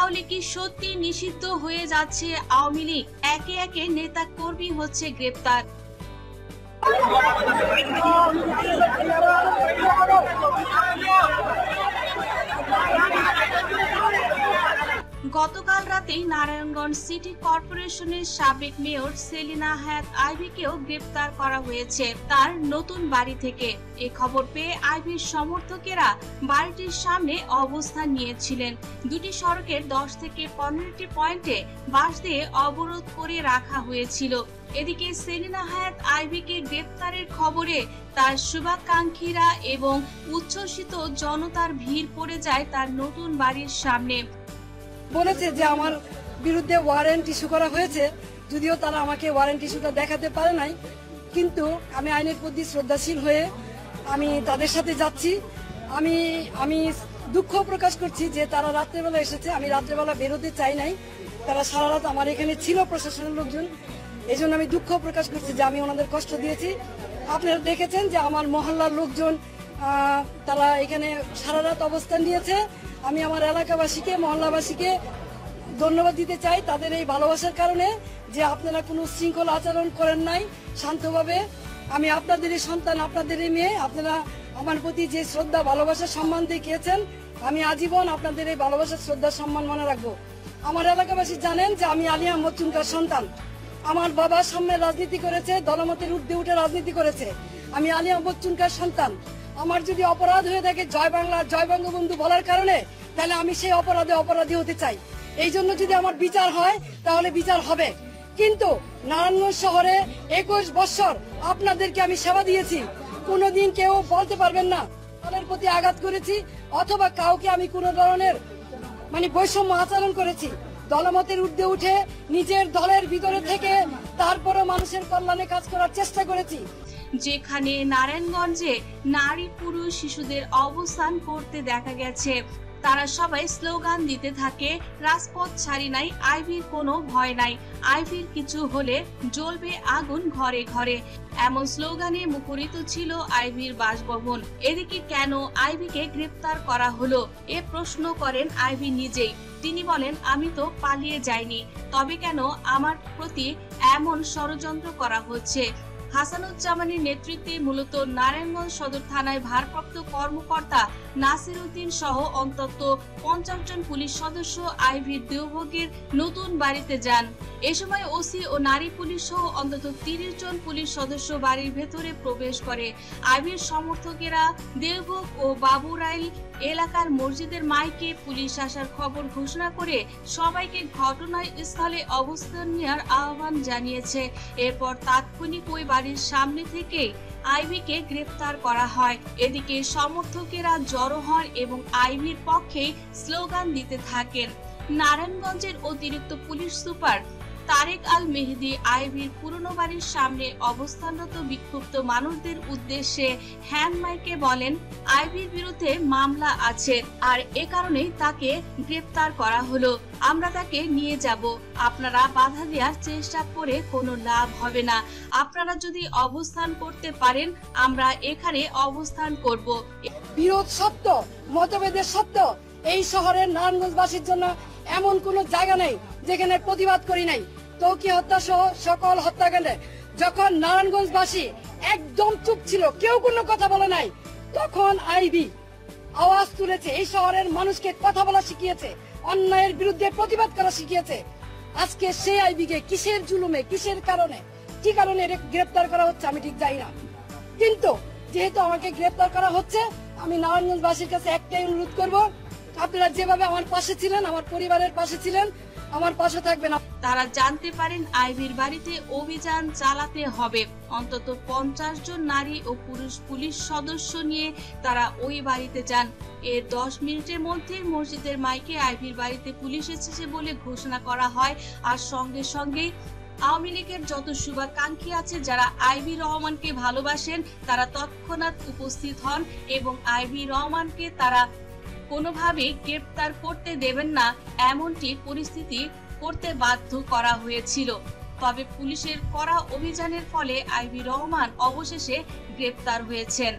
তাহলে কি সত্যি নিষিদ্ধ হয়ে যাচ্ছে আওয়ামী লীগ? একে একে নেতা কর্মী হচ্ছে গ্রেপ্তার। গতকাল রাতেই নারায়ণগঞ্জ সিটি কর্পোরেশনের সাবেক মেয়র সেলিনা হায়াৎ আইভীকেও গ্রেপ্তার করা হয়েছে তার নতুন বাড়ি থেকে। এ খবর পেয়ে আইভীর সমর্থকেরা বাড়িটির সামনে অবস্থান নিয়েছিলেন। দুটি সড়কের 10 থেকে 15টি পয়েন্টে বাঁশ দিয়ে অবরোধ করে রাখা হয়েছিল। এদিকে সেলিনা হায়াৎ আইভীকে গ্রেপ্তারের খবরে তার শুভাকাঙ্ক্ষীরা এবং উচ্ছ্বসিত জনতার ভিড় পড়ে যায় তার নতুন বাড়ির সামনে। বলেছে যে আমার বিরুদ্ধে ওয়ারেন্ট ইস্যু করা হয়েছে, যদিও তারা আমাকে ওয়ারেন্ট ইস্যুটা দেখাতে পারে নাই, কিন্তু আমি আইনের প্রতি শ্রদ্ধাশীল হয়ে আমি তাদের সাথে যাচ্ছি। আমি দুঃখ প্রকাশ করছি যে তারা রাত্রেবেলা এসেছে, আমি রাত্রেবেলা বেরোতে চাই নাই, তারা সারা রাত আমার এখানে ছিল প্রশাসনের লোকজন, এই জন্য আমি দুঃখ প্রকাশ করছি যে আমি ওনাদের কষ্ট দিয়েছি। আপনারা দেখেছেন যে আমার মহল্লার লোকজন তারা এখানে সারা রাত অবস্থান নিয়েছে। আমি আমার এলাকাবাসীকে, মহল্লাবাসীকে ধন্যবাদ দিতে চাই তাদের এই ভালোবাসার কারণে, যে আপনারা কোনো শৃঙ্খলা আচরণ করেন নাই, শান্তভাবে। আমি আপনাদেরই সন্তান, আপনাদেরই মেয়ে, আপনারা আমার প্রতি যে শ্রদ্ধা, ভালোবাসা, সম্মান দেখিয়েছেন, আমি আজীবন আপনাদের এই ভালোবাসা, শ্রদ্ধা, সম্মান মনে রাখবো। আমার এলাকাবাসী জানেন যে আমি আলী আহমদ চুনকার সন্তান। আমার বাবা সামনে রাজনীতি করেছে, দলমতের ঊর্ধ্বে উঠে রাজনীতি করেছে। আমি আলী আহমদ চুনকার সন্তান। আমার যদি অপরাধ হয়ে থাকে জয় বাংলা, জয় বঙ্গবন্ধু বলার কারণে, তাহলে আমি সেই অপরাধী হতে চাই। এই জন্য যদি আমার বিচার হয় তাহলে বিচার হবে। কিন্তু নারায়ণগঞ্জ শহরে 21 বছর আপনাদেরকে আমি সেবা দিয়েছি, কোনোদিন কেউ বলতে পারবেন না দলের প্রতি আঘাত করেছি অথবা কাউকে আমি কোনো ধরনের বৈষম্য আচরণ করেছি। দলমতের ঊর্ধ্বে উঠে নিজের দলের ভিতরে থেকে তারপরও মানুষের কল্যাণে কাজ করার চেষ্টা করেছি। যেখানে নারায়ণগঞ্জে নারী, পুরুষ, শিশুদের অবস্থান করতে দেখা গেছে, তারা সবাই স্লোগান দিতে থাকে, রাজপথ ছাড়ি নাই, আইভীর কোনো ভয় নাই, আইভীর কিছু হলে জ্বলবে আগুন ঘরে ঘরে। এমন স্লোগানে মুখরিত ছিল আইভীর বাসভবন। এদিকে কেন আইভীকে গ্রেপ্তার করা হলো এ প্রশ্ন করেন আইভী নিজেই। তিনি বলেন, আমি তো পালিয়ে যাইনি, তবে কেন আমার প্রতি এমন ষড়যন্ত্র করা হচ্ছে? হাসানুজ্জামানের নেতৃত্বে মূলত নারায়ণগঞ্জ সদর থানায় ভারপ্রাপ্ত কর্মকর্তা নাসির উদ্দিন সহ অন্তত 50 জন পুলিশ সদস্য আইভীর দেওভোগের নতুন বাড়িতে যান। এ সময় ওসি ও নারী পুলিশ সহ অন্তত 30 জন পুলিশ সদস্য বাড়ির ভেতরে প্রবেশ করে। আইভীর সমর্থকেরা দেওভোগ ও বাবুরাইল এলাকার মসজিদের মাইকে পুলিশ আসার খবর ঘোষণা করে সবাইকে ঘটনাস্থলে অবস্থান নেওয়ার আহ্বান জানিয়েছে। এরপর তাৎক্ষণিক ওই বাড়ির সামনে থেকে আইভীকে গ্রেফতার করা হয়। এদিকে সমর্থকেরা জড়ো হন এবং আইভীর পক্ষে স্লোগান দিতে থাকেন। নারায়ণগঞ্জের অতিরিক্ত পুলিশ সুপার তারেক আল মেহেদি আইভীর পুরনো বাড়ির সামনে অবস্থানরত বিক্ষুব্ধ মানুষদের উদ্দেশ্যে হ্যান্ড মাইকে বলেন, আইভীর বিরুদ্ধে মামলা আছে আর এ কারণেই তাকে গ্রেফতার করা হলো। আমরা তাকে নিয়ে যাব, আপনারা বাধা দেওয়ার চেষ্টা করে কোনো লাভ হবে না। আপনারা যদি অবস্থান করতে পারেন আমরা এখানে অবস্থান করব। বিরোধ সত্য, মতভেদের সত্য। এই শহরের নারায়ণগঞ্জবাসীর জন্য এমন কোনো জায়গা নেই যেখানে প্রতিবাদ করি নাই। তৌকি হত্যা সহ সকল হত্যাকাণ্ডে যখন নারায়ণগঞ্জবাসী একদম চুপ ছিল, কেউ কোনো কথা বলে নাই, তখন আইভী আওয়াজ তুলেছে, এই শহরের মানুষকে কথা বলা শিখিয়েছে, অন্যায়ের বিরুদ্ধে প্রতিবাদ করা শিখিয়েছে। আজকে সেই আইভীকে কিসের জুলুমে, কিসের কারণে, কি কারণে গ্রেপ্তার করা হচ্ছে আমি ঠিক জানি না। কিন্তু যেহেতু আমাকে গ্রেপ্তার করা হচ্ছে, আমি নারায়ণগঞ্জবাসীর কাছে একটাই অনুরোধ করব, আপনারা যেভাবে আমার পাশে ছিলেন, আমার পরিবারের পাশে ছিলেন, আমার পাশে থাকবেন। তারা জানতে পারেন আইভীর বাড়িতে অভিযান চালাতে হবে। অন্তত 50 জন নারী ও পুরুষ পুলিশ সদস্য নিয়ে তারা ওই বাড়িতে যান। এর 10 মিনিটের মধ্যে মসজিদের মাইকে আইভীর বাড়িতে পুলিশ এসেছে বলে ঘোষণা করা হয়। আর সঙ্গে সঙ্গেই আওয়ামী লীগের যত শুভাকাঙ্ক্ষী আছে যারা আইভী রহমানকে ভালোবাসেন তারা তৎক্ষণাৎ উপস্থিত হন এবং আইভী রহমানকে তারা কোনোভাবেই গ্রেপ্তার করতে দেবেন না এমনটি পরিস্থিতি করতে বাধ্য করা হয়েছিল। তবে পুলিশের কড়া অভিযানের ফলে আইভী রহমান অবশেষে গ্রেপ্তার হয়েছেন।